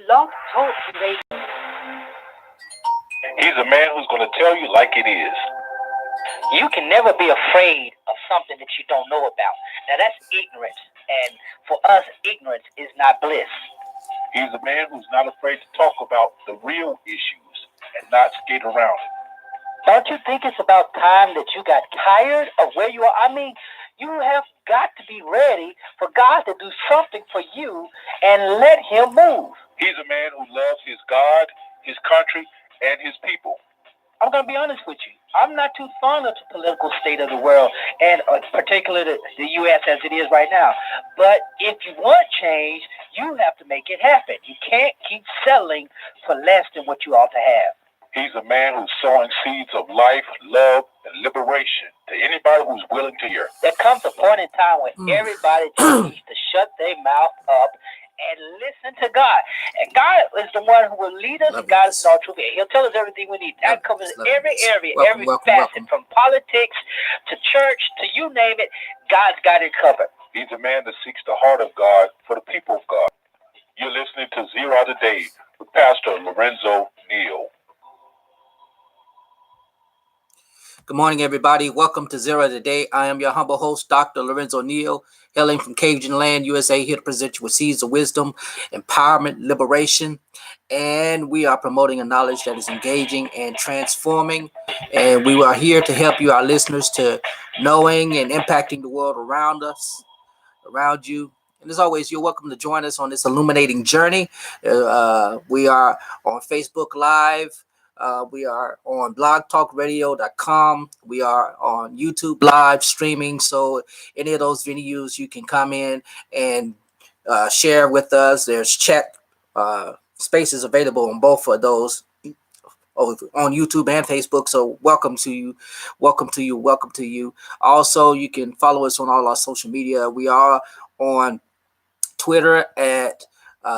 Blog Talk Radio. He's a man who's going to tell you like it is. You can never be afraid of something that you don't know about. Now, that's ignorance. And for us, ignorance is not bliss. He's a man who's not afraid to talk about the real issues and not skate around it. Don't you think it's about time that you got tired of where you are? I mean, you have got to be ready for God to do something for you and let him move. He's a man who loves his God, his country, and his people. I'm going to be honest with you. I'm not too fond of the political state of the world, and particularly the U.S. as it is right now. But if you want change, you have to make it happen. You can't keep settling for less than what you ought to have. He's a man who's sowing seeds of life, love, and liberation to anybody who's willing to hear. There comes a point in time when everybody just needs to shut their mouth up and listen to God. And God is the one who will lead us. God is all truth. He'll tell us everything we need. That covers every area, every facet, from politics to church to you name it. God's got it covered. He's a man that seeks the heart of God for the people of God. You're listening to Zero Out of Day with Pastor Lorenzo Neal. Good morning, everybody. Welcome to Zero Today. I am your humble host, Dr. Lorenzo Neal, hailing from Cajun Land, USA, here to present you with seeds of wisdom, empowerment, liberation, and we are promoting a knowledge that is engaging and transforming. And we are here to help you, our listeners, to knowing and impacting the world around us, around you. And as always, you're welcome to join us on this illuminating journey. We are on Facebook Live. We are on blogtalkradio.com. We are on YouTube live streaming. So any of those venues, you can come in and share with us. There's chat spaces available on both of those on YouTube and Facebook. So welcome to you. Welcome to you. Welcome to you. Also, you can follow us on all our social media. We are on Twitter at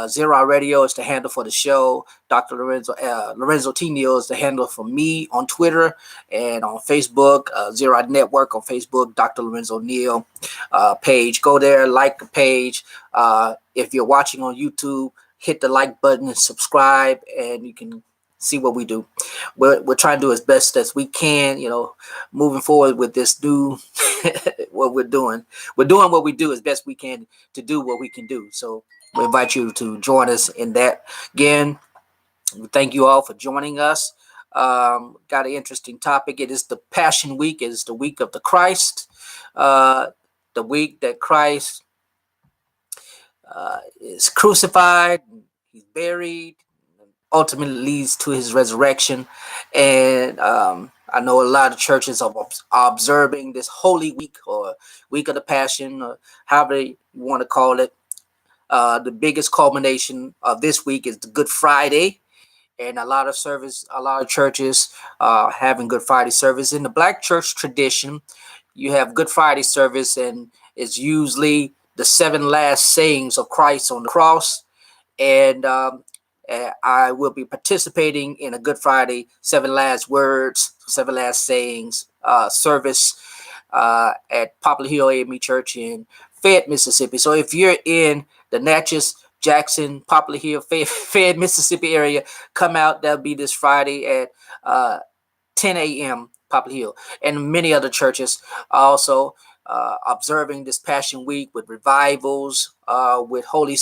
Zero Radio is the handle for the show. Dr. Lorenzo T. Neal is the handle for me on Twitter, and on Facebook, Zero Network on Facebook, Dr. Lorenzo Neal page. Go there, like the page. If you're watching on YouTube, hit the like button and subscribe, and you can see what we do. We're trying to do as best as we can, moving forward with this new what we're doing. We're doing what we do as best we can to do what we can do. So we invite you to join us in that. Again, we thank you all for joining us. Got an interesting topic. It is the Passion Week. It is the week of the Christ. The week that Christ is crucified, he's buried, ultimately leads to his resurrection. And I know a lot of churches are observing this Holy Week or Week of the Passion, or however you want to call it. The biggest culmination of this week is the Good Friday, and a lot of churches having Good Friday service. In the Black church tradition, you have Good Friday service, and it's usually the 7 last sayings of Christ on the cross. And I will be participating in a Good Friday 7 last words, 7 last sayings service at Poplar Hill AME Church in Fayette, Mississippi. So if you're in the Natchez, Jackson, Poplar Hill, Fayette, Mississippi area, come out. That'll be this Friday at 10 a.m. Poplar Hill. And many other churches also observing this Passion Week with revivals, with Holy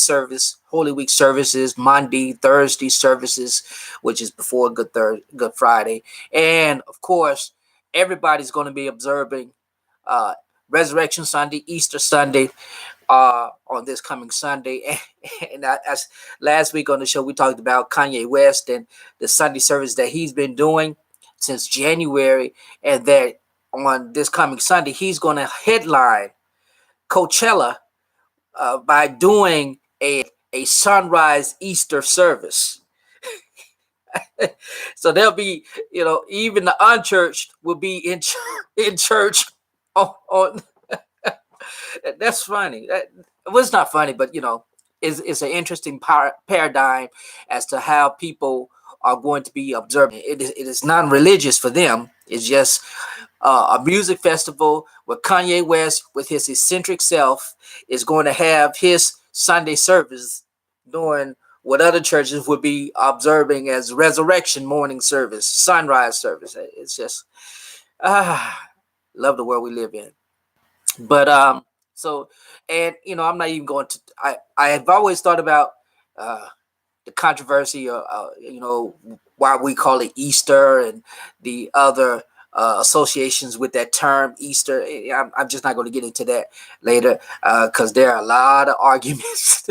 Week services, Monday, Thursday services, which is before Good Friday. And of course, everybody's going to be observing Resurrection Sunday, Easter Sunday, on this coming Sunday. And as last week on the show, we talked about Kanye West and the Sunday service that he's been doing since January, and that on this coming Sunday, he's going to headline Coachella by doing a sunrise Easter service. So there'll be, even the unchurched will be in church on That's funny. Well, it's not funny, but it's an interesting paradigm as to how people are going to be observing. It is non-religious for them. It's just a music festival where Kanye West, with his eccentric self, is going to have his Sunday service doing what other churches would be observing as resurrection morning service, sunrise service. It's just love the world we live in. But so, and I'm not even going to. I have always thought about the controversy of why we call it Easter and the other associations with that term Easter. I'm just not going to get into that later because there are a lot of arguments,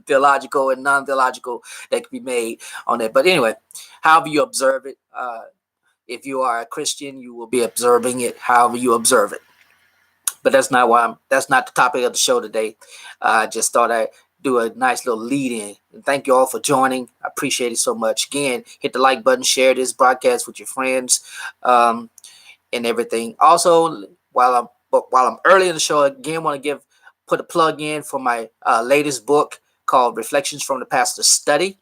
theological and non-theological, that can be made on it. But anyway, however you observe it, if you are a Christian, you will be observing it however you observe it. But that's not the topic of the show today. I just thought I'd do a nice little lead in. And thank you all for joining. I appreciate it so much. Again, hit the like button, share this broadcast with your friends, and everything. Also, while I'm early in the show, again, want to put a plug in for my latest book called Reflections from the Pastor's Study,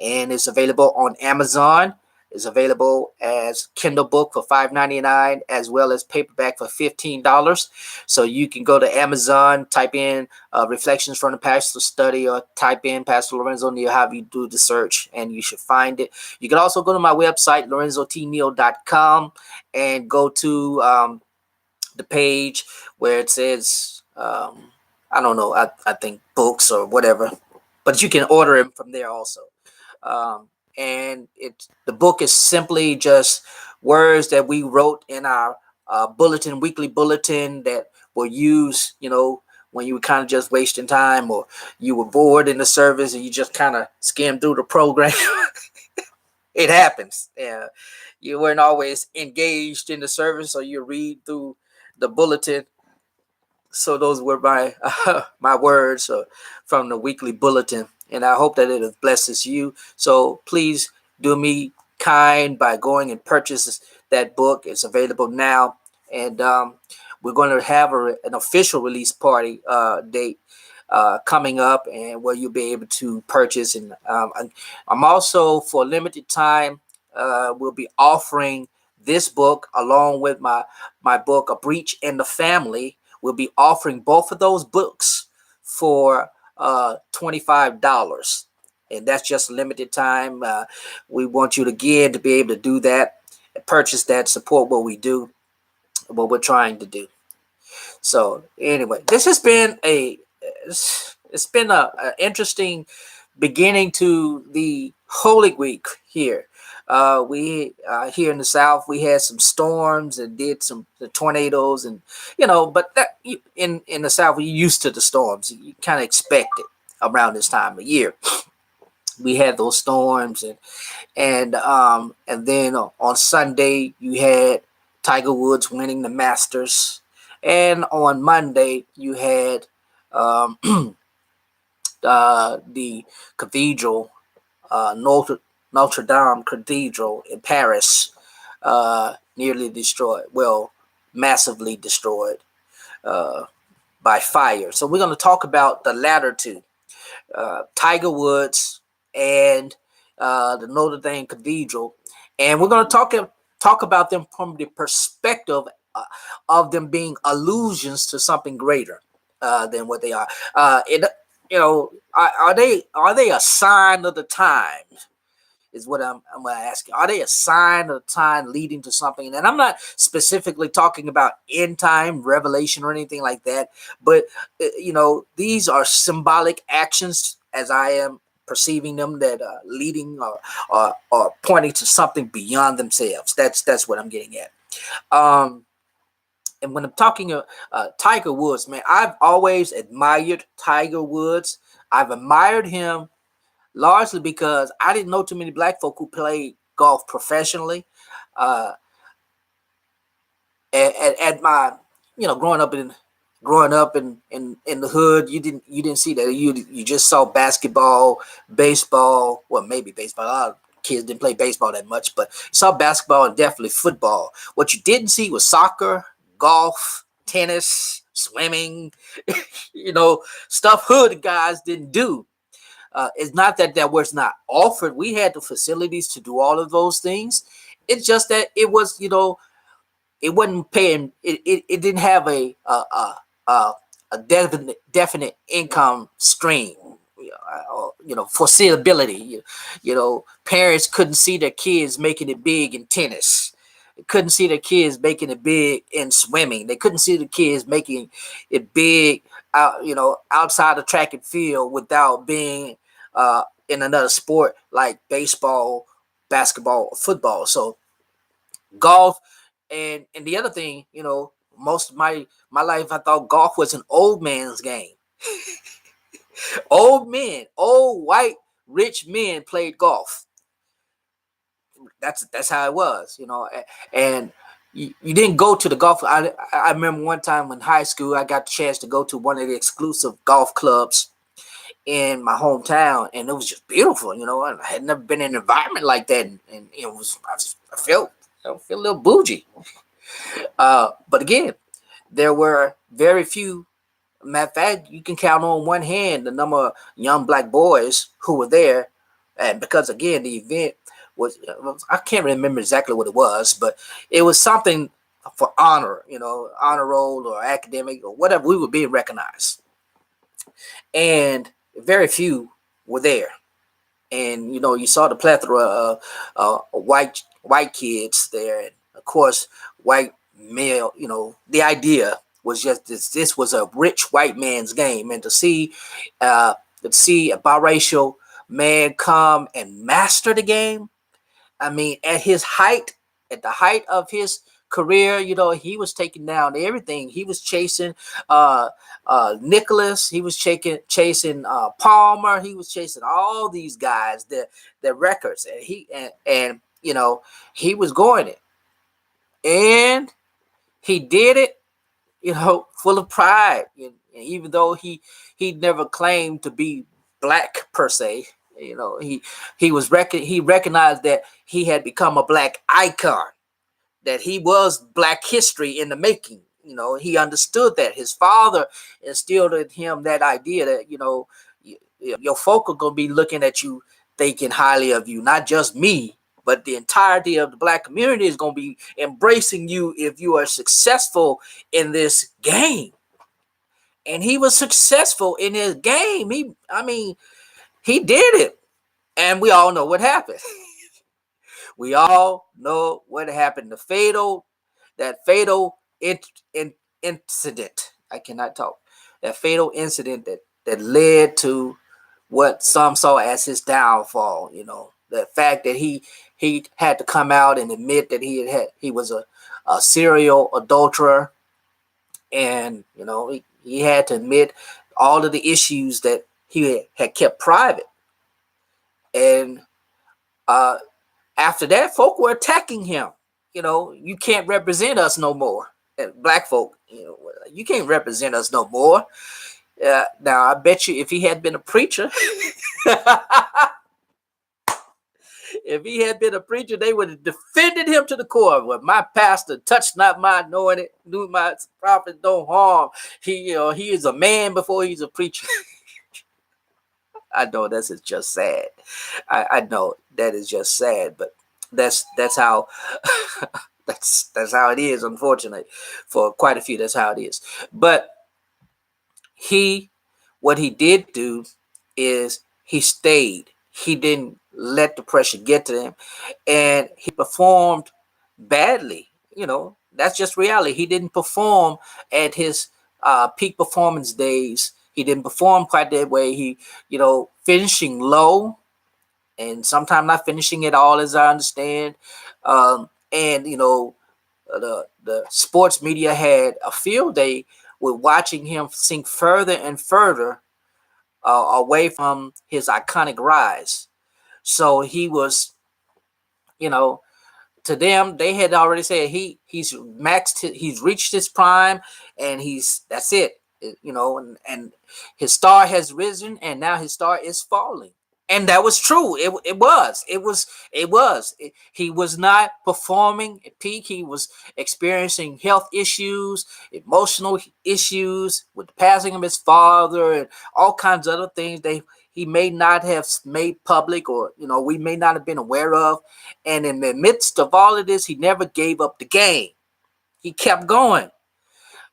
and it's available on Amazon. Is available as Kindle book for $5.99 as well as paperback for $15. So you can go to Amazon, type in Reflections from the Pastor's Study, or type in Pastor Lorenzo Neal, however you do the search, and you should find it. You can also go to my website, lorenzotneal.com, and go to the page where it says, I don't know, I think books or whatever, but you can order them from there also. And the book is simply just words that we wrote in our weekly bulletin that were used, when you were kind of just wasting time, or you were bored in the service and you just kind of skimmed through the program. It happens. Yeah, you weren't always engaged in the service, or you read through the bulletin. So those were my words from the weekly bulletin, and I hope that it blesses you. So please do me kind by going and purchase that book. It's available now, and we're going to have an official release party date coming up, and where you'll be able to purchase. And I'm also, for a limited time, will be offering this book along with my book, A Breach in the Family. We'll be offering both of those books for $25, and that's just a limited time. We want you to be able to do that, purchase that, support what we do, what we're trying to do. So anyway, this has been it's been a interesting beginning to the Holy Week here. We here in the South, we had some storms and did the tornadoes, and but that in the South, we're used to the storms. You kind of expect it around this time of year. We had those storms, and then on Sunday you had Tiger Woods winning the Masters, and on Monday you had the cathedral, Notre Dame Cathedral in Paris, nearly destroyed. Well, massively destroyed by fire. So we're going to talk about the latter two, Tiger Woods and the Notre Dame Cathedral, and we're going to talk about them from the perspective of them being allusions to something greater than what they are. Are they a sign of the times? Is what I'm asking. Are they a sign of the time leading to something? And I'm not specifically talking about end time revelation or anything like that, but these are symbolic actions as I am perceiving them, that are leading or pointing to something beyond themselves. That's what I'm getting at. And when I'm talking Tiger Woods, man, I've always admired Tiger Woods. I've admired him largely because I didn't know too many black folk who played golf professionally. At my, growing up in the hood, you didn't see that. You just saw basketball, baseball. Well, maybe baseball. A lot of kids didn't play baseball that much, but you saw basketball and definitely football. What you didn't see was soccer, golf, tennis, swimming. Stuff hood guys didn't do. It's not that was not offered. We had the facilities to do all of those things. It's just that it was, it wasn't paying. It didn't have a definite income stream. foreseeability. Parents couldn't see their kids making it big in tennis. They couldn't see their kids making it big in swimming. They couldn't see the kids making it big outside the track and field without being in another sport like baseball, basketball, or football. So golf, and the other thing, most of my life I thought golf was an old man's game. Old men, old white rich men played golf. That's how it was, and you didn't go to the golf. I remember one time in high school I got the chance to go to one of the exclusive golf clubs in my hometown, and it was just beautiful. And I had never been in an environment like that, and it was I felt a little bougie. But again, there were very few. Matter of fact, you can count on one hand the number of young black boys who were there, and because again the event was, I can't remember exactly what it was, but it was something for honor, honor roll or academic or whatever. We were being recognized, and very few were there. And you saw the plethora of white kids there, and of course white male. The idea was just this was a rich white man's game, and to see a biracial man come and master the game. I mean, at the height of his career, he was taking down everything. He was chasing Nicholas. He was chasing Palmer. He was chasing all these guys, their records, and he was going it, and he did it, full of pride. And even though he never claimed to be black per se, he recognized that he had become a black icon, that he was black history in the making. He understood that his father instilled in him that idea that your folk are gonna be looking at you, thinking highly of you, not just me, but the entirety of the black community is going to be embracing you if you are successful in this game. And he was successful in his game. He did it. And we all know what happened. We all know what happened. That fatal incident. I cannot talk. That fatal incident that led to what some saw as his downfall. The fact that he had to come out and admit that he was a serial adulterer, and he had to admit all of the issues that he had kept private. And after that, folk were attacking him. You can't represent us no more. And black folk, you can't represent us no more. Now I bet you if he had been a preacher. If he had been a preacher, they would have defended him to the core. Well, my pastor touched not my anointed, knew my prophet don't harm. He is a man before he's a preacher. I know this is just sad. I know that is just sad, but that's how that's how it is. Unfortunately, for quite a few, that's how it is. But what he did do is he stayed. He didn't let the pressure get to him, and he performed badly. That's just reality. He didn't perform at his peak performance days. He didn't perform quite that way. He, finishing low, and sometimes not finishing at all, as I understand. And the sports media had a field day with watching him sink further and further away from his iconic rise. So he was, to them, they had already said he's maxed, he's reached his prime, and that's it, and his star has risen, and now his star is falling. And that was true. It was. He was not performing at peak. He was experiencing health issues, emotional issues with the passing of his father, and all kinds of other things he may not have made public, or we may not have been aware of. And in the midst of all of this, he never gave up the game. He kept going.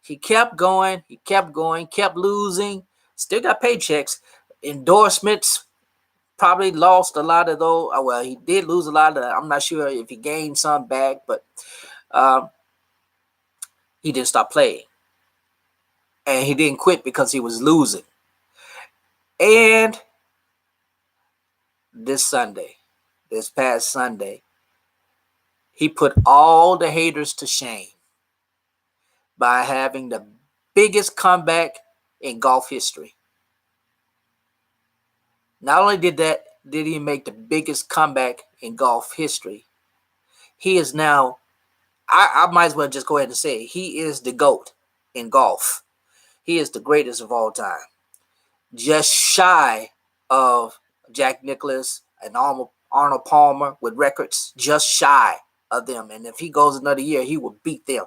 He kept going, kept losing, still got paychecks, endorsements, probably lost a lot of those. Well, he did lose a lot of. I'm not sure if he gained some back, but he didn't stop playing, and he didn't quit because he was losing. And this past Sunday, he put all the haters to shame by having the biggest comeback in golf history. Not only did he make the biggest comeback in golf history, he is now, I might as well just go ahead and say it, he is the GOAT in golf. He is the greatest of all time. Just shy of Jack Nicklaus and Arnold Palmer with records, just shy of them. And if he goes another year, he will beat them.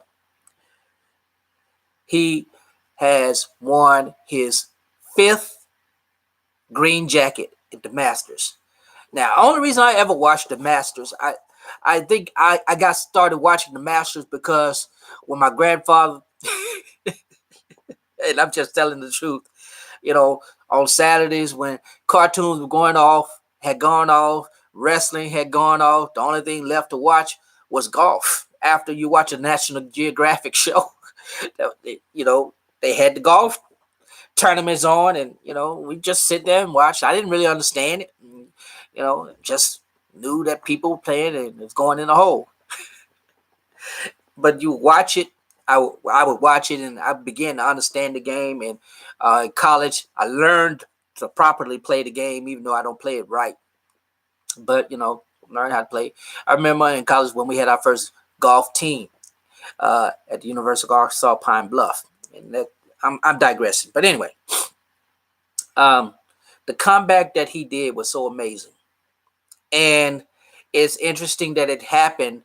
He has won his 5th green jacket at the Masters. Now, only reason I ever watched the Masters, I think I got started watching the Masters because when my grandfather, and I'm just telling the truth, on Saturdays when cartoons were had gone off, wrestling had gone off, the only thing left to watch was golf. After you watch a National Geographic show, they had the golf tournaments on, and we just sit there and watch. I didn't really understand it, just knew that people were playing and it was going in the hole. But you watch it, I would watch it, and I began to understand the game. And in college, I learned to properly play the game, even though I don't play it right. But learn how to play. I remember in college when we had our first golf team at the University of Arkansas Pine Bluff, and that I'm digressing. But anyway, the comeback that he did was so amazing, and it's interesting that it happened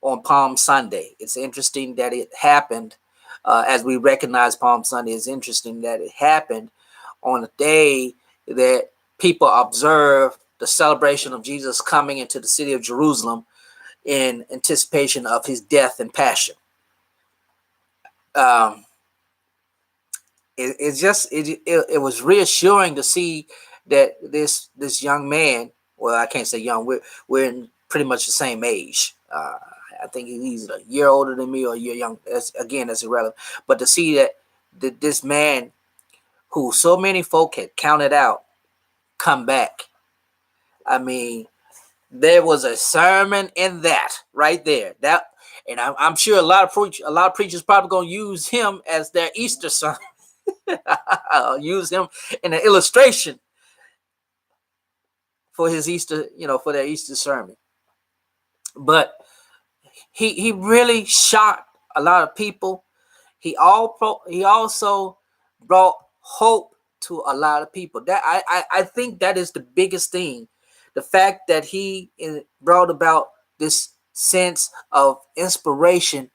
on Palm Sunday. It's interesting that it happened as we recognize Palm Sunday. It's interesting that it happened on a day that people observe the celebration of Jesus coming into the city of Jerusalem in anticipation of his death and passion. It was reassuring to see that this young man, well, I can't say young, we're in pretty much the same age. I think he's a year older than me or a year young. That's irrelevant. But to see that this man, who so many folk had counted out, come back. I mean, there was a sermon in that right there. And I'm sure a lot of preachers probably gonna use him as their Easter sermon. Use him in an illustration for his Easter, for their Easter sermon. But he really shocked a lot of people. He also brought hope to a lot of people. That I think that is the biggest thing. The fact that he brought about this sense of inspiration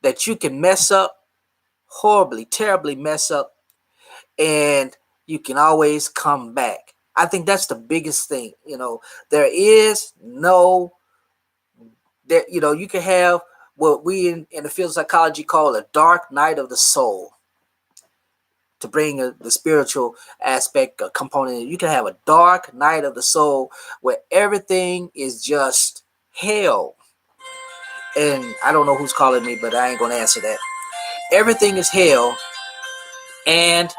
that you can mess up horribly, terribly mess up, and you can always come back. I think that's the biggest thing. There is no, you can have what we in the field of psychology call a dark night of the soul. To bring the spiritual aspect component, you can have a dark night of the soul where everything is just hell. And I don't know who's calling me, but I ain't gonna answer that. Everything is hell, and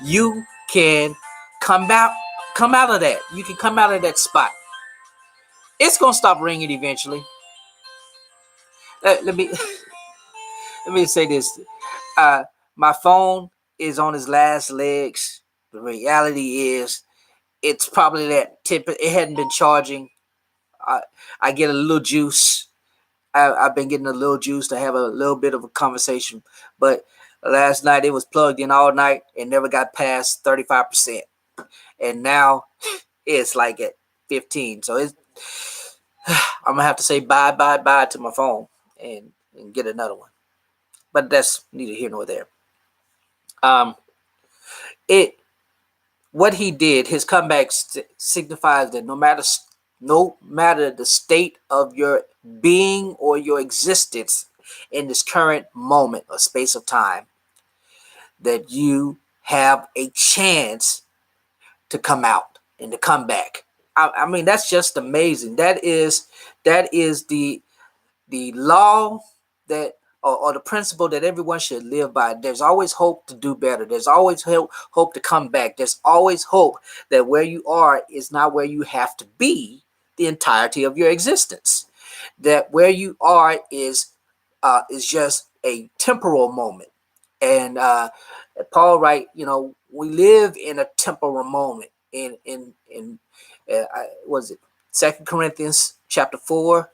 you can come out of that. You can come out of that spot. It's gonna stop ringing eventually. Let me say this. My phone is on its last legs. The reality is, it's probably that tip. It hadn't been charging. I get a little juice. I've been getting a little juice to have a little bit of a conversation. But last night it was plugged in all night and never got past 35%. And now it's like at 15. So I'm gonna have to say bye to my phone and get another one. But that's neither here nor there. What he did, his comeback signifies that no matter the state of your being or your existence in this current moment or space of time, that you have a chance to come out and to come back. I mean, that's just amazing. That is the law that or the principle that everyone should live by. There's always hope to do better. There's always hope to come back. There's always hope that where you are is not where you have to be the entirety of your existence. That where you are is just a temporal moment. And Paul write, we live in a temporal moment. In was it 2 Corinthians chapter 4?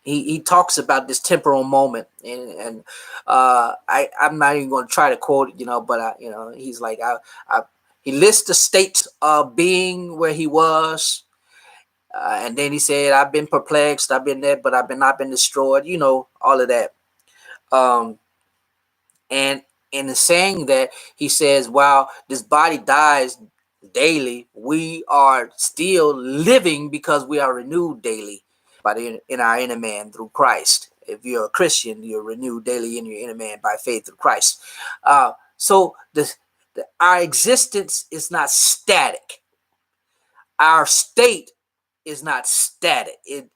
He talks about this temporal moment, and I'm not even going to try to quote it, but he's like he lists the states of being where he was, and then he said, I've been perplexed, I've been there, but I've not been destroyed, all of that. And in saying that, he says, while this body dies daily, we are still living because we are renewed daily in our inner man through Christ. If you're a Christian, you're renewed daily in your inner man by faith through Christ. So our existence is not static. Our state is not static. It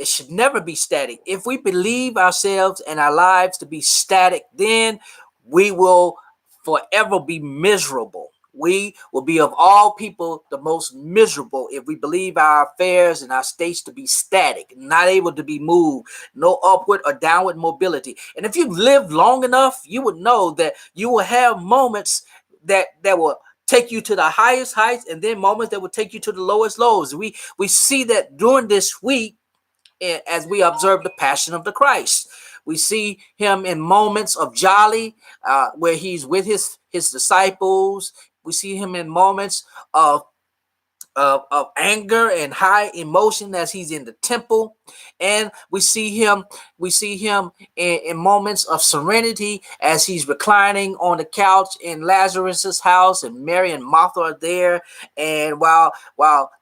should never be static. If we believe ourselves and our lives to be static, then we will forever be miserable. We will be of all people the most miserable if we believe our affairs and our states to be static, not able to be moved, no upward or downward mobility. And if you've lived long enough, you would know that you will have moments that will take you to the highest heights, and then moments that will take you to the lowest lows. We see that during this week as we observe the Passion of the Christ. We see him in moments of jolly, where he's with his disciples. We see him in moments of anger and high emotion as he's in the temple, and we see him in moments of serenity as he's reclining on the couch in Lazarus's house, and Mary and Martha are there, and while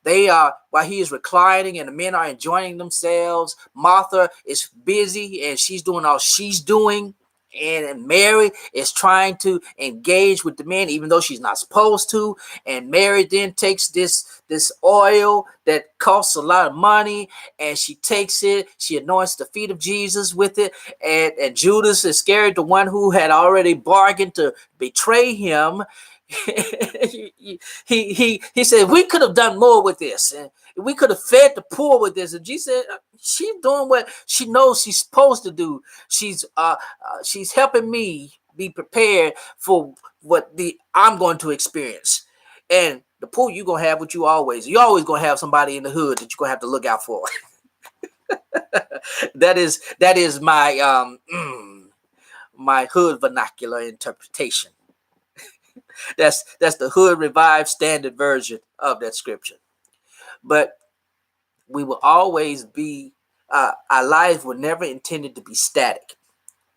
he is reclining and the men are enjoying themselves, Martha is busy and she's doing all she's doing. And Mary is trying to engage with the men, even though she's not supposed to. And Mary then takes this oil that costs a lot of money, and she takes it. She anoints the feet of Jesus with it. And Judas Iscariot, the one who had already bargained to betray him, he said, we could have done more with this, and we could have fed the poor with this. And Jesus said, she's doing what she knows she's supposed to do. She's helping me be prepared for what I'm going to experience. And the poor, you're gonna have what you're always gonna have somebody in the hood that you're gonna have to look out for. that is my my hood vernacular interpretation. That's the hood revived standard version of that scripture. But we will always be, our lives were never intended to be static.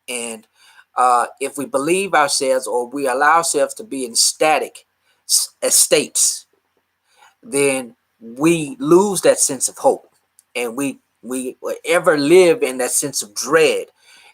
And if we believe ourselves, or we allow ourselves to be in static states, then we lose that sense of hope, and we ever live in that sense of dread,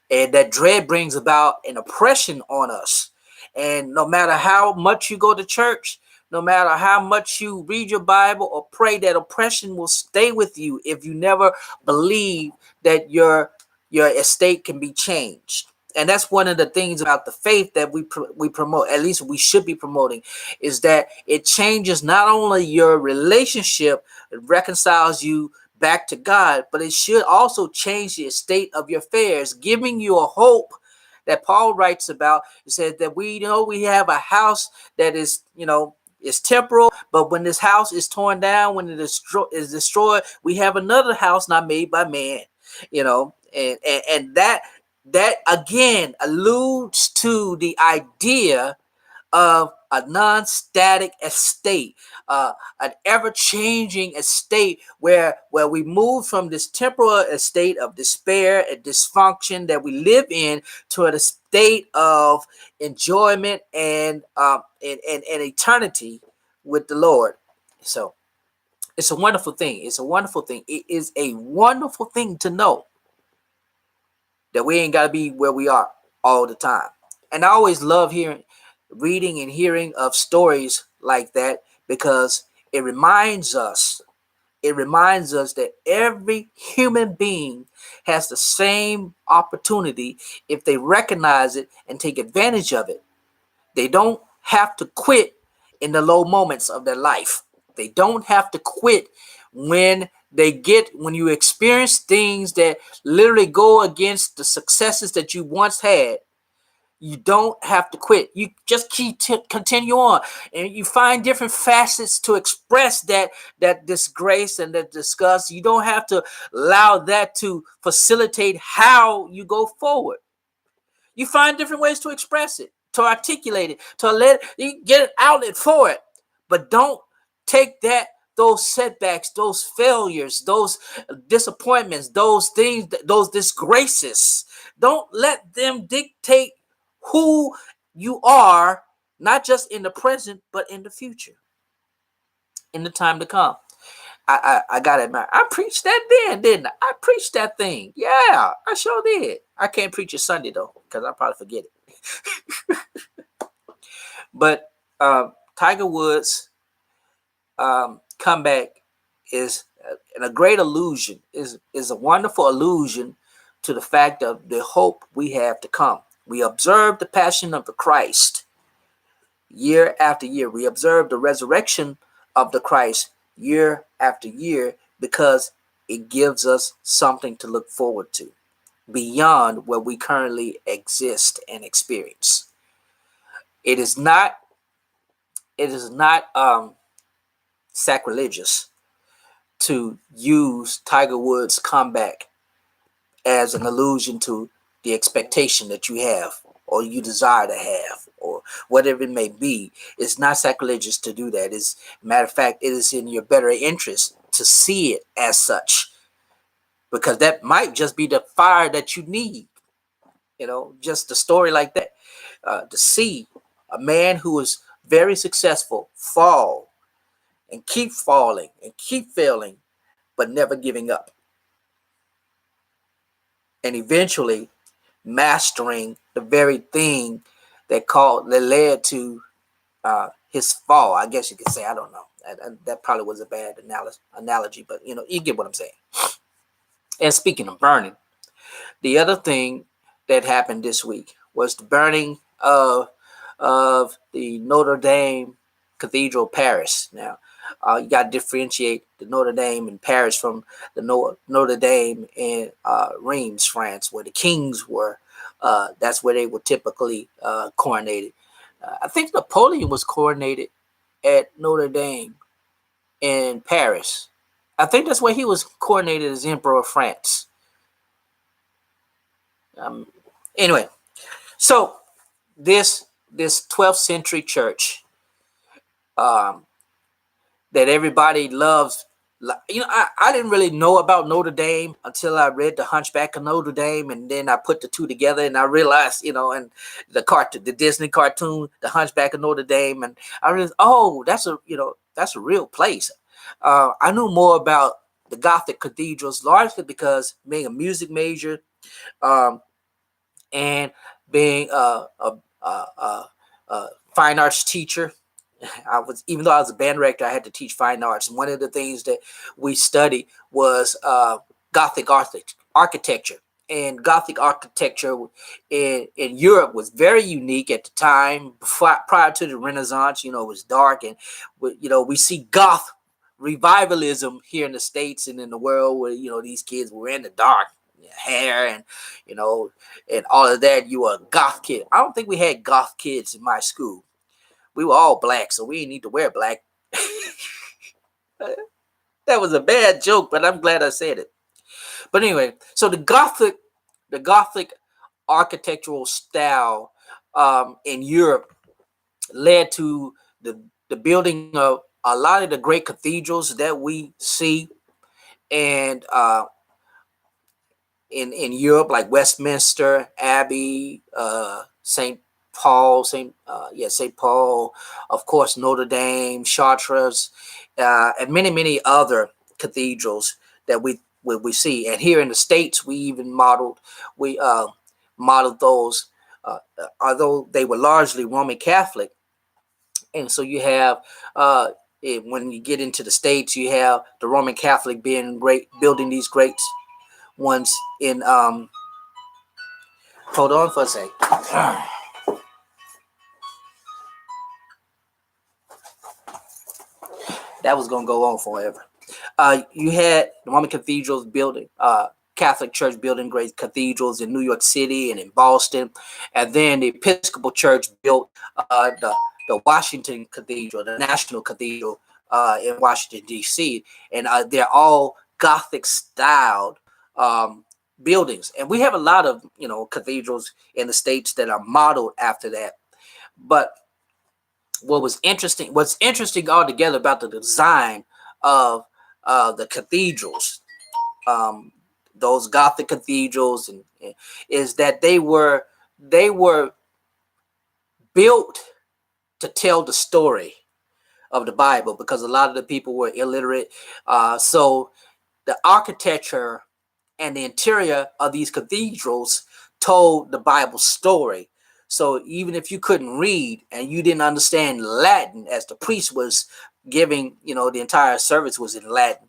and that dread brings about an oppression on us. And no matter how much you go to church, no matter how much you read your Bible or pray, that oppression will stay with you if you never believe that your estate can be changed. And that's one of the things about the faith that we promote, at least we should be promoting, is that it changes not only your relationship, it reconciles you back to God, but it should also change the state of your affairs, giving you a hope that Paul writes about. It says that we have a house that is, is temporal, but when this house is torn down, when it is destroyed, we have another house not made by man, and that again alludes to the idea of a non-static estate, an ever-changing estate where we move from this temporal estate of despair and dysfunction that we live in to a state of enjoyment and eternity with the Lord. So it's a wonderful thing. It's a wonderful thing. It is a wonderful thing to know that we ain't got to be where we are all the time. And I always love reading and hearing of stories like that, because It reminds us that every human being has the same opportunity if they recognize it and take advantage of it. They don't have to quit in the low moments of their life. They don't have to quit when you experience things that literally go against the successes that you once had. You don't have to quit. You just continue on, and you find different facets to express that disgrace and that disgust. You don't have to allow that to facilitate how you go forward. You find different ways to express it, to articulate it, to let you get an outlet for it. But don't take those setbacks, those failures, those disappointments, those things, those disgraces. Don't let them dictate who you are, not just in the present, but in the future, in the time to come. I got to admit, I preached that then, didn't I? I preached that thing. Yeah, I sure did. I can't preach it Sunday, though, because I'll probably forget it. But Tiger Woods' comeback is a great illusion, is a wonderful allusion to the fact of the hope we have to come. We observe the passion of the Christ year after year. We observe the resurrection of the Christ year after year because it gives us something to look forward to beyond where we currently exist and experience. It is not sacrilegious to use Tiger Woods' comeback as an allusion to the expectation that you have or you desire to have or whatever it may be. It's not sacrilegious to do that. As a matter of fact, it is in your better interest to see it as such, because that might just be the fire that you need. Just a story like that, to see a man who is very successful fall and keep falling and keep failing, but never giving up, and eventually mastering the very thing that led to his fall. I guess you could say. I don't know. That probably was a bad analogy, but you get what I'm saying. And speaking of burning, the other thing that happened this week was the burning of the Notre Dame Cathedral, Paris. Now, you got to differentiate the Notre Dame in Paris from the Notre Dame in Reims, France, where the kings were. That's where they were typically coronated. I think Napoleon was coronated at Notre Dame in Paris. I think that's where he was coronated as Emperor of France. Anyway, so this 12th century church that everybody loves. I didn't really know about Notre Dame until I read The Hunchback of Notre Dame, and then I put the two together, and I realized, and the Disney cartoon, The Hunchback of Notre Dame, and I realized, oh, that's a real place. I knew more about the Gothic cathedrals largely because being a music major, and being a fine arts teacher. Even though I was a band director, I had to teach fine arts. And one of the things that we studied was Gothic architecture. And Gothic architecture in Europe was very unique at the time, prior to the Renaissance. It was dark, and we see Goth revivalism here in the States and in the world, where these kids were in the dark, hair and and all of that. You were a goth kid. I don't think we had goth kids in my school. We were all black, so we didn't need to wear black. That was a bad joke, but I'm glad I said it. But anyway, so the Gothic architectural style in Europe led to the building of a lot of the great cathedrals that we see, and in Europe, like Westminster Abbey, St. Paul, St. Paul, of course, Notre Dame, Chartres, and many other cathedrals that we see. And here in the States, we even modeled those, although they were largely Roman Catholic. And so you have when you get into the States, you have the Roman Catholic being great, building these great ones in hold on for a sec. That was gonna go on forever. You had the Roman cathedrals building, Catholic Church building great cathedrals in New York City and in Boston, and then the Episcopal Church built the Washington Cathedral, the National Cathedral in Washington D.C., and they're all Gothic styled buildings, and we have a lot of cathedrals in the States that are modeled after that. But what's interesting altogether about the design of the cathedrals, those Gothic cathedrals, and is that they were built to tell the story of the Bible, because a lot of the people were illiterate. So the architecture and the interior of these cathedrals told the Bible story. So even if you couldn't read and you didn't understand Latin, as the priest was giving, the entire service was in Latin,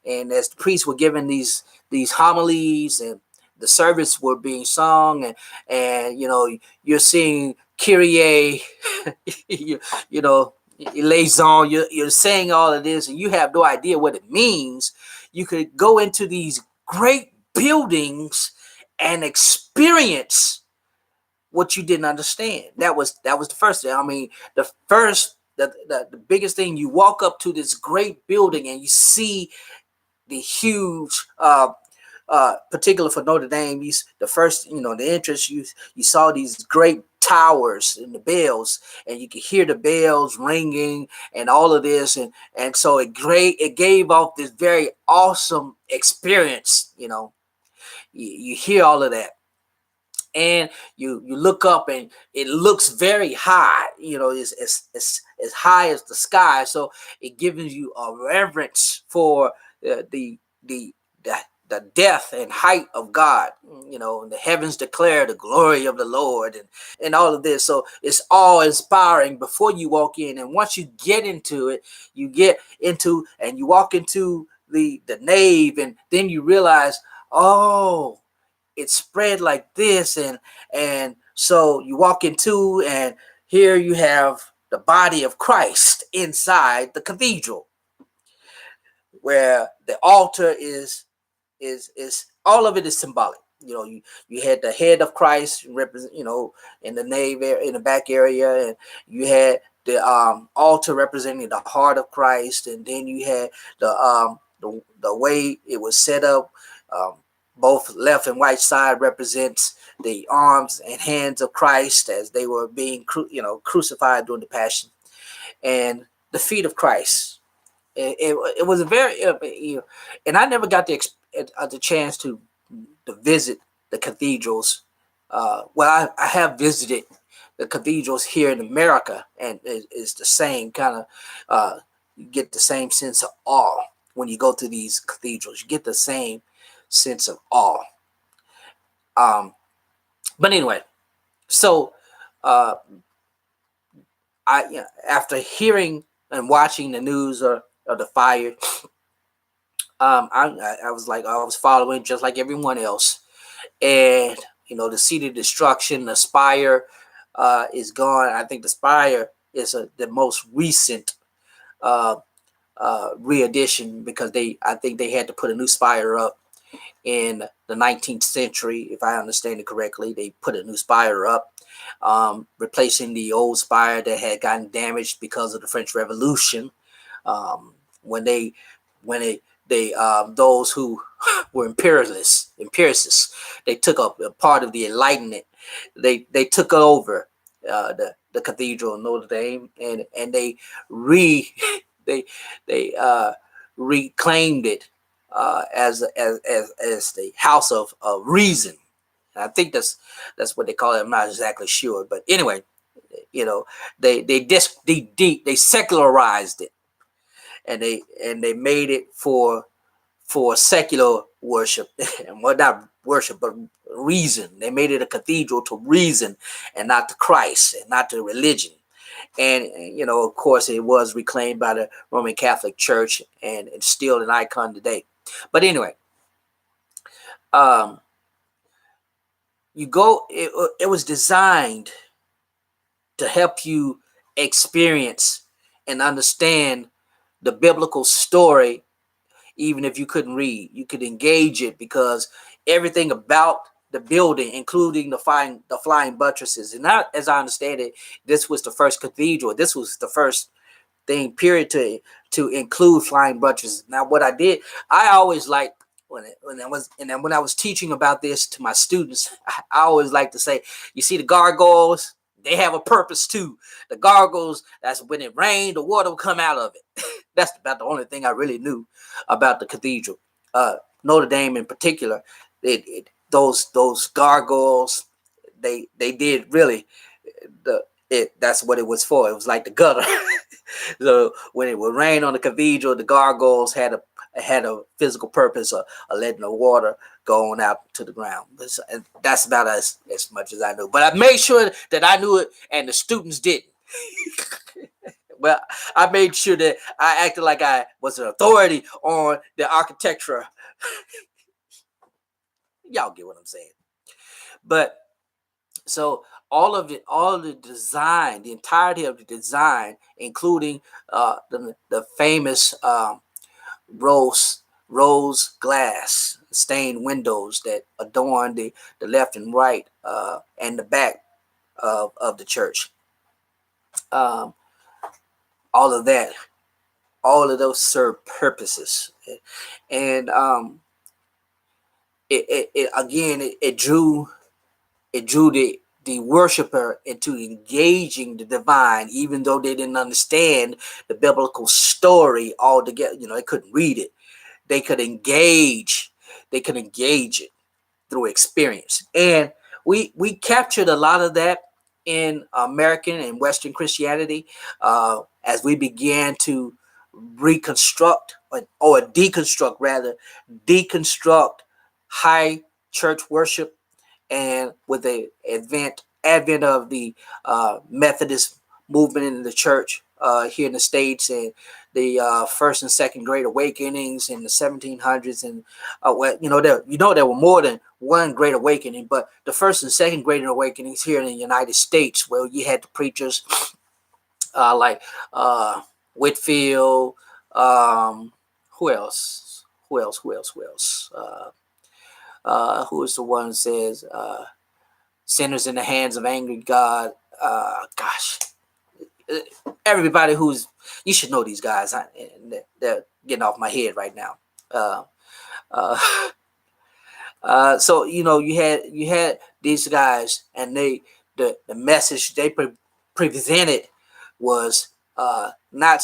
and as the priests were giving these homilies and the service were being sung, and you're seeing Kyrie, eleison, you're saying all of this, and you have no idea what it means. You could go into these great buildings and experience what you didn't understand. That was the first thing. I mean, the biggest thing, you walk up to this great building and you see the huge, particular for Notre Dame, the first, the entrance, you saw these great towers and the bells, and you could hear the bells ringing and all of this, and so it gave off this very awesome experience. You hear all of that, and you look up and it looks very high. It's as high as the sky, so it gives you a reverence for the depth and height of God. The heavens declare the glory of the Lord, and all of this. So it's all inspiring before you walk in, and once you get into it, and you walk into the nave, and then you realize, oh, it's spread like this, and so you walk into, and here you have the body of Christ inside the cathedral, where the altar is all of it is symbolic. You had the head of Christ represent, in the nave in the back area, and you had the altar representing the heart of Christ, and then you had the way it was set up. Both left and right side represents the arms and hands of Christ as they were being crucified during the Passion, and the feet of Christ. It was a very, and I never got the chance to visit the cathedrals. Well, I have visited the cathedrals here in America, and it's the same kind of, you get the same sense of awe when you go to these cathedrals. You get the same sense of awe. But anyway, so after hearing and watching the news of the fire, I was following just like everyone else, and the seat of destruction, the spire is gone. I think the spire is the most recent re-edition, because I think they had to put a new spire up in the 19th century, if I understand it correctly. They put a new spire up, replacing the old spire that had gotten damaged because of the French Revolution. When those who were empiricists, they took up a part of the Enlightenment. They took over the Cathedral of Notre Dame, and they reclaimed it as the house of reason. And I think that's what they call it. I'm not exactly sure, but anyway, they secularized it, and they made it for secular worship, and well, not worship, but reason. They made it a cathedral to reason, and not to Christ, and not to religion. And of course, it was reclaimed by the Roman Catholic Church, and it's still an icon today. But anyway, it was designed to help you experience and understand the biblical story. Even if you couldn't read, you could engage it, because everything about the building, including the flying buttresses, and not, as I understand it, this was the first cathedral. This was the first thing, period, to include flying buttresses. Now, what I did, I always liked when I was teaching about this to my students, I always like to say, you see the gargoyles, they have a purpose too. The gargoyles, that's when it rained, the water will come out of it. That's about the only thing I really knew about the cathedral. Notre Dame in particular, those gargoyles, they did really that's what it was for. It was like the gutter. So when it would rain on the cathedral, the gargoyles had a physical purpose of letting the water go on out to the ground. That's about as much as I knew. But I made sure that I knew it and the students didn't. Well, I made sure that I acted like I was an authority on the architecture. Y'all get what I'm saying. But so all of the design, the entirety of the design, including the famous rose glass stained windows that adorn the left and right and the back of the church. All of that, all of those serve purposes, and it drew the worshiper into engaging the divine, even though they didn't understand the biblical story altogether. They couldn't read it. They could engage it through experience. And we captured a lot of that in American and Western Christianity as we began to reconstruct or deconstruct high church worship, and with the advent of the Methodist movement in the church here in the States, and the first and second Great Awakenings in the 1700s, and there were more than one Great Awakening, but the first and second Great Awakenings here in the United States, where you had the preachers like Whitfield, who else? Who is the one who says sinners in the hands of angry God? Everybody you should know these guys. They're getting off my head right now. So you had these guys, and the message they presented was not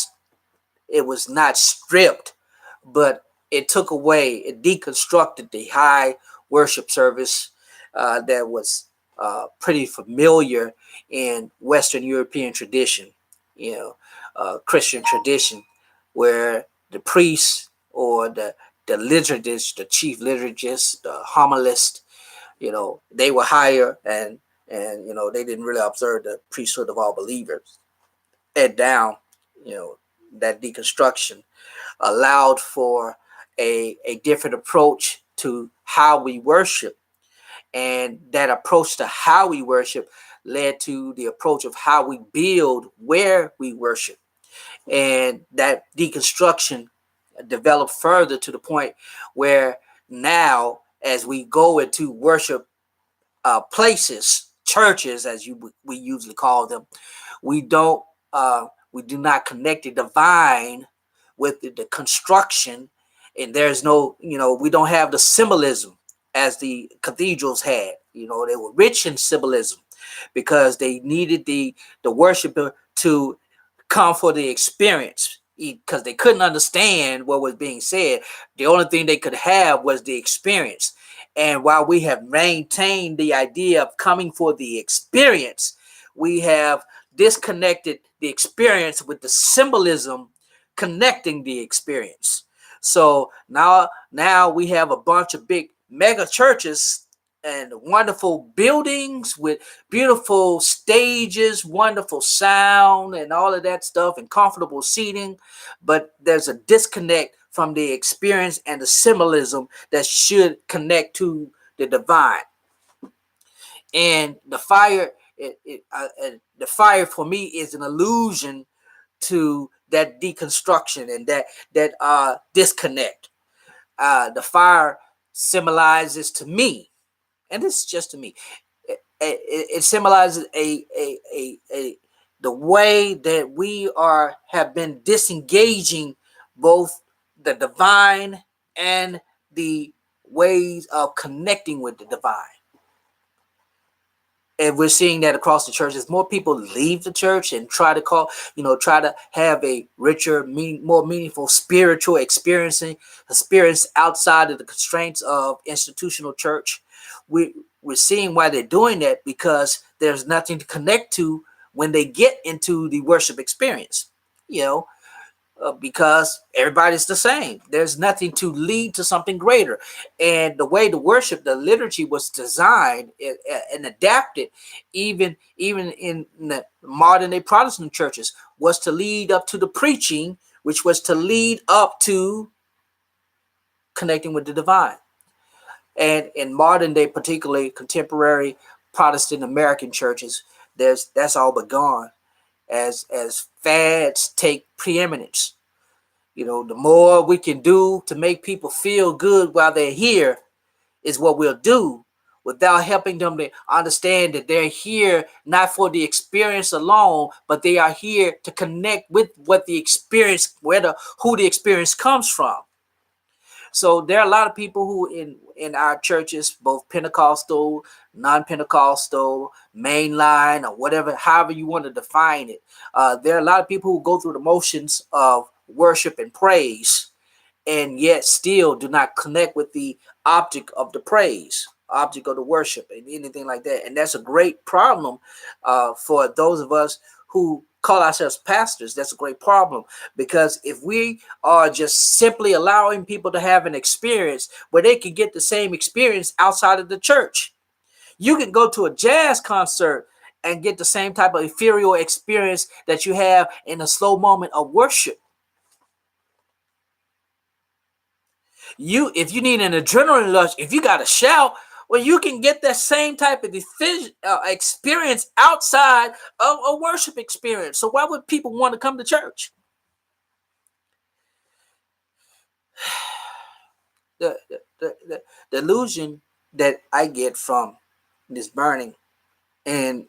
stripped, but it deconstructed the high worship service that was pretty familiar in Western European tradition, Christian tradition, where the priest or the liturgist, the chief liturgist, the homilist, they were higher, and they didn't really observe the priesthood of all believers. And down, that deconstruction allowed for a different approach to how we worship, and that approach to how we worship led to the approach of how we build where we worship, and that deconstruction developed further to the point where now, as we go into worship places, churches, as we usually call them, we do not connect the divine with the construction, and there's no, we don't have the symbolism as the cathedrals had. They were rich in symbolism because they needed the worshiper to come for the experience, because they couldn't understand what was being said. The only thing they could have was the experience. And while we have maintained the idea of coming for the experience, we have disconnected the experience with the symbolism connecting the experience. So now we have a bunch of big mega churches and wonderful buildings with beautiful stages, wonderful sound, and all of that stuff, and comfortable seating. But there's a disconnect from the experience and the symbolism that should connect to the divine. And the fire, the fire for me is an allusion to that deconstruction and that disconnect. The fire symbolizes to me, and this is just to me, it symbolizes the way that we have been disengaging both the divine and the ways of connecting with the divine. And we're seeing that across the churches. More people leave the church and try to have a richer, more meaningful spiritual experience outside of the constraints of institutional church. We're seeing why they're doing that, because there's nothing to connect to when they get into the worship experience. Because everybody's the same. There's nothing to lead to something greater. And the way to worship, the liturgy was designed and adapted, even in the modern day Protestant churches, was to lead up to the preaching, which was to lead up to connecting with the divine. And in modern day, particularly contemporary Protestant American churches, that's all but gone as fads take preeminence. The more we can do to make people feel good while they're here is what we'll do, without helping them to understand that they're here not for the experience alone, but they are here to connect with what the experience, who the experience comes from. So there are a lot of people who in our churches, both Pentecostal, non-Pentecostal, mainline, or whatever, however you want to define it. There are a lot of people who go through the motions of worship and praise, and yet still do not connect with the object of the praise, object of the worship, and anything like that. And that's a great problem for those of us who call ourselves pastors. That's a great problem, because if we are just simply allowing people to have an experience where they can get the same experience outside of the church, you can go to a jazz concert and get the same type of ethereal experience that you have in a slow moment of worship. If you need an adrenaline rush, if you got to shout, well, you can get that same type of experience outside of a worship experience. So why would people want to come to church? The illusion that I get from this burning and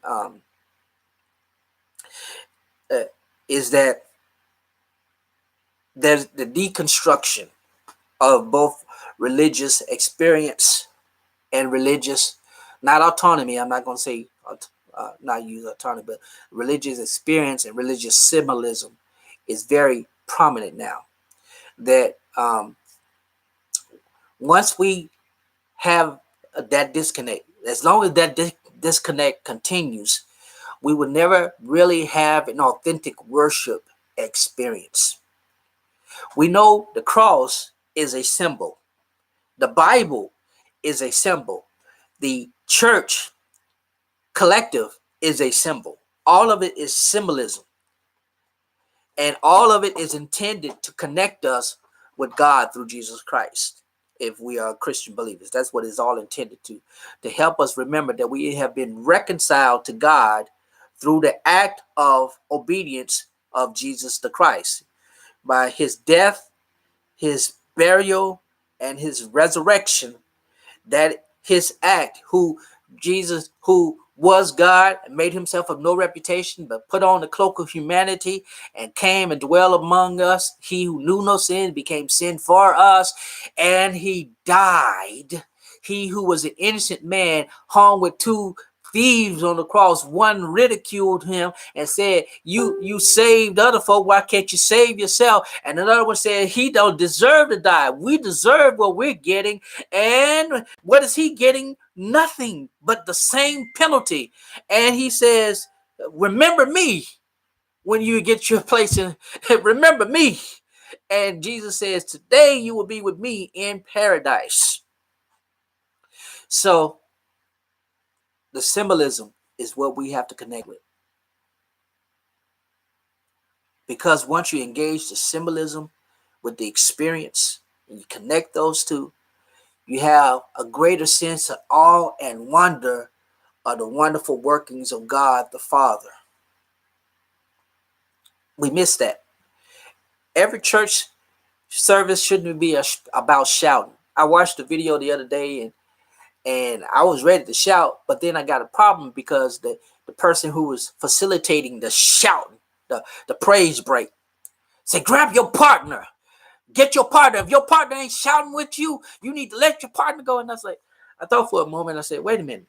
is that there's the deconstruction of both religious experience and religious, not autonomy. I'm not going to say not use autonomy, but religious experience and religious symbolism is very prominent now. That once we have that disconnect, as long as that disconnect continues, we will never really have an authentic worship experience. We know the cross is a symbol. The Bible is a symbol. The church collective is a symbol. All of it is symbolism. And all of it is intended to connect us with God through Jesus Christ. If we are Christian believers, that's what it's all intended to help us remember that we have been reconciled to God through the act of obedience of Jesus the Christ. By his death, his burial, and his resurrection, that his act, Jesus, who was God, made himself of no reputation, but put on the cloak of humanity and came and dwelt among us. He who knew no sin became sin for us, and he died. He who was an innocent man hung with two thieves on the cross. One ridiculed him and said, you saved other folk, why can't you save yourself? And another one said, he don't deserve to die. We deserve what we're getting. And what is he getting? Nothing but the same penalty. And he says, remember me when you get your place in. Remember me. And Jesus says, today you will be with me in paradise. So the symbolism is what we have to connect with. Because once you engage the symbolism with the experience and you connect those two, you have a greater sense of awe and wonder of the wonderful workings of God the Father. We miss that. Every church service shouldn't be about shouting. I watched the video the other day and I was ready to shout, but then I got a problem because the person who was facilitating the shouting, the praise break, said, grab your partner. Get your partner. If your partner ain't shouting with you, you need to let your partner go. And I was like, I thought for a moment, I said, wait a minute.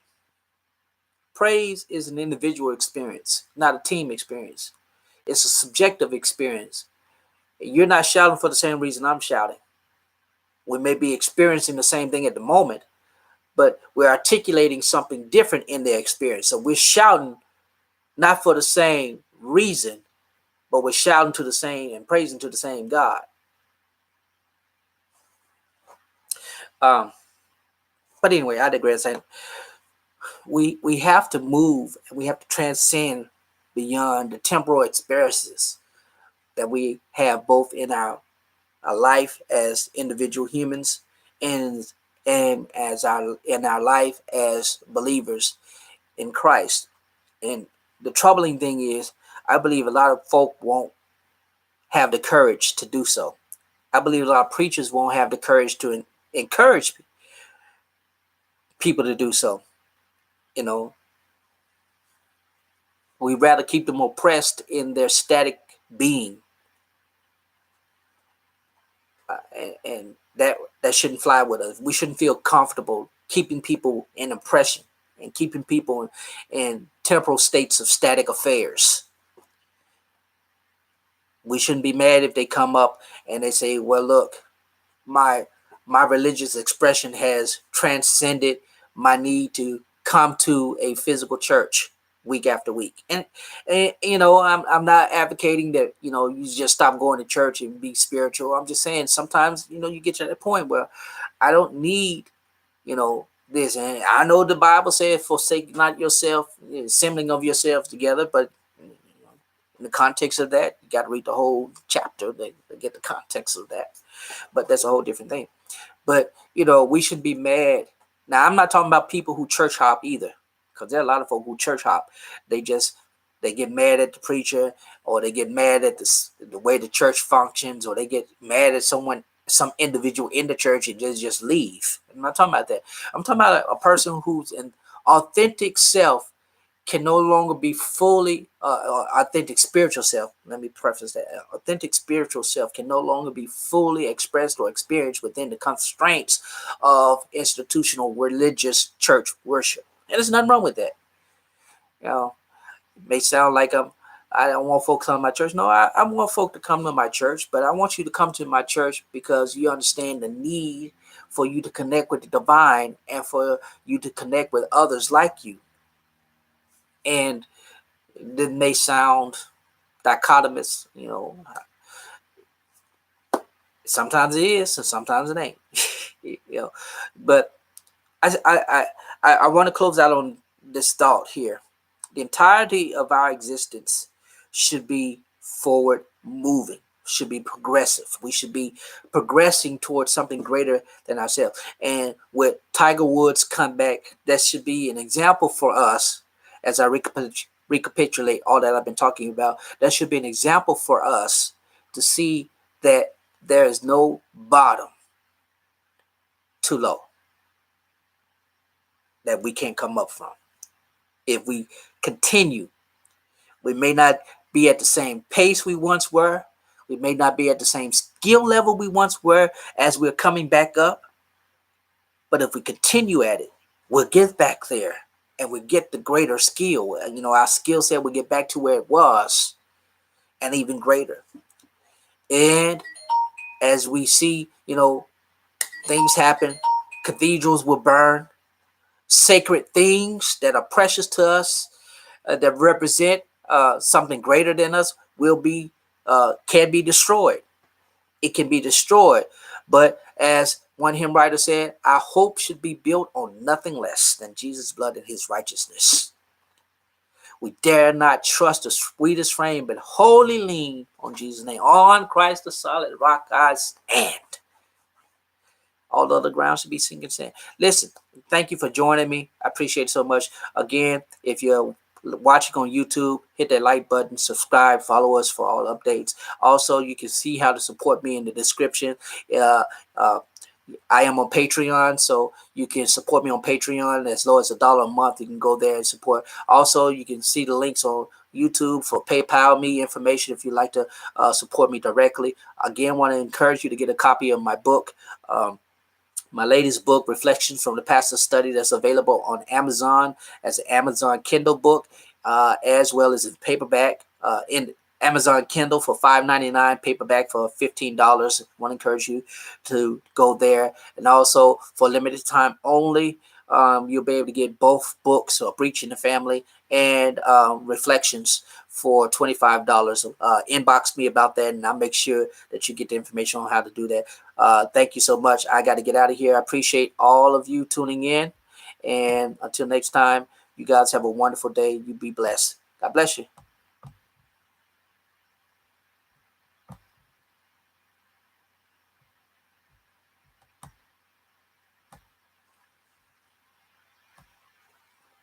Praise is an individual experience, not a team experience. It's a subjective experience. You're not shouting for the same reason I'm shouting. We may be experiencing the same thing at the moment, but we're articulating something different in their experience. So we're shouting not for the same reason, but we're shouting to the same and praising to the same God. But anyway, I digress. And we have to move and we have to transcend beyond the temporal experiences that we have both in our life as individual humans and as in our life as believers in Christ. And the troubling thing is, I believe a lot of folk won't have the courage to do so. I believe a lot of preachers won't have the courage to encourage people to do so. You know, we'd rather keep them oppressed in their static being. And that shouldn't fly with us. We shouldn't feel comfortable keeping people in oppression and keeping people in temporal states of static affairs. We shouldn't be mad if they come up and they say, well, look, my religious expression has transcended my need to come to a physical church week after week. And you know, I'm not advocating that, you know, you just stop going to church and be spiritual. I'm just saying sometimes, you know, you get to that point where I don't need, you know, this. And I know the Bible says, forsake not yourself, assembling of yourselves together, but in the context of that, you got to read the whole chapter to get the context of that. But that's a whole different thing. But, you know, we should be mad. Now, I'm not talking about people who church hop either, because there are a lot of folk who church hop. They get mad at the preacher, or they get mad at the way the church functions, or they get mad at some individual in the church and just leave. I'm not talking about that. I'm talking about a person who's an authentic self can no longer be fully authentic spiritual self. Let me preface that. Authentic spiritual self can no longer be fully expressed or experienced within the constraints of institutional religious church worship. And there's nothing wrong with that. You know, it may sound like I don't want folk to come to my church. No, I want folk to come to my church, but I want you to come to my church because you understand the need for you to connect with the divine and for you to connect with others like you. And it may sound dichotomous, you know. Sometimes it is, and sometimes it ain't. You know, but I want to close out on this thought here. The entirety of our existence should be forward moving, should be progressive. We should be progressing towards something greater than ourselves. And with Tiger Woods' comeback, that should be an example for us. As I recapitulate all that I've been talking about, that should be an example for us to see that there is no bottom too low that we can't come up from. If we continue, we may not be at the same pace we once were. We may not be at the same skill level we once were as we're coming back up. But if we continue at it, we'll get back there. And we get the greater skill. You know, our skill set will get back to where it was and even greater. And as we see, you know, things happen, cathedrals will burn, sacred things that are precious to us, that represent something greater than us, can be destroyed. It can be destroyed. But as One hymn writer said, our hope should be built on nothing less than Jesus' blood and his righteousness. We dare not trust the sweetest frame, but wholly lean on Jesus' name. On Christ the solid rock I stand. All other ground should be sinking sand. Listen, thank you for joining me. I appreciate it so much. Again, if you're watching on YouTube, hit that like button, subscribe, follow us for all updates. Also, you can see how to support me in the description. I am on Patreon, so you can support me on Patreon as low as $1 a month. You can go there and support. Also, you can see the links on YouTube for PayPal me information if you'd like to support me directly. Again, want to encourage you to get a copy of my book. My latest book, Reflections from the Pastor's Study, that's available on Amazon as an Amazon Kindle book, as well as in paperback in Amazon Kindle for $5.99, paperback for $15. I want to encourage you to go there. And also, for limited time only, you'll be able to get both books, Breach in the Family and Reflections, for $25. Inbox me about that, and I'll make sure that you get the information on how to do that. Thank you so much. I got to get out of here. I appreciate all of you tuning in. And until next time, you guys have a wonderful day. You be blessed. God bless you.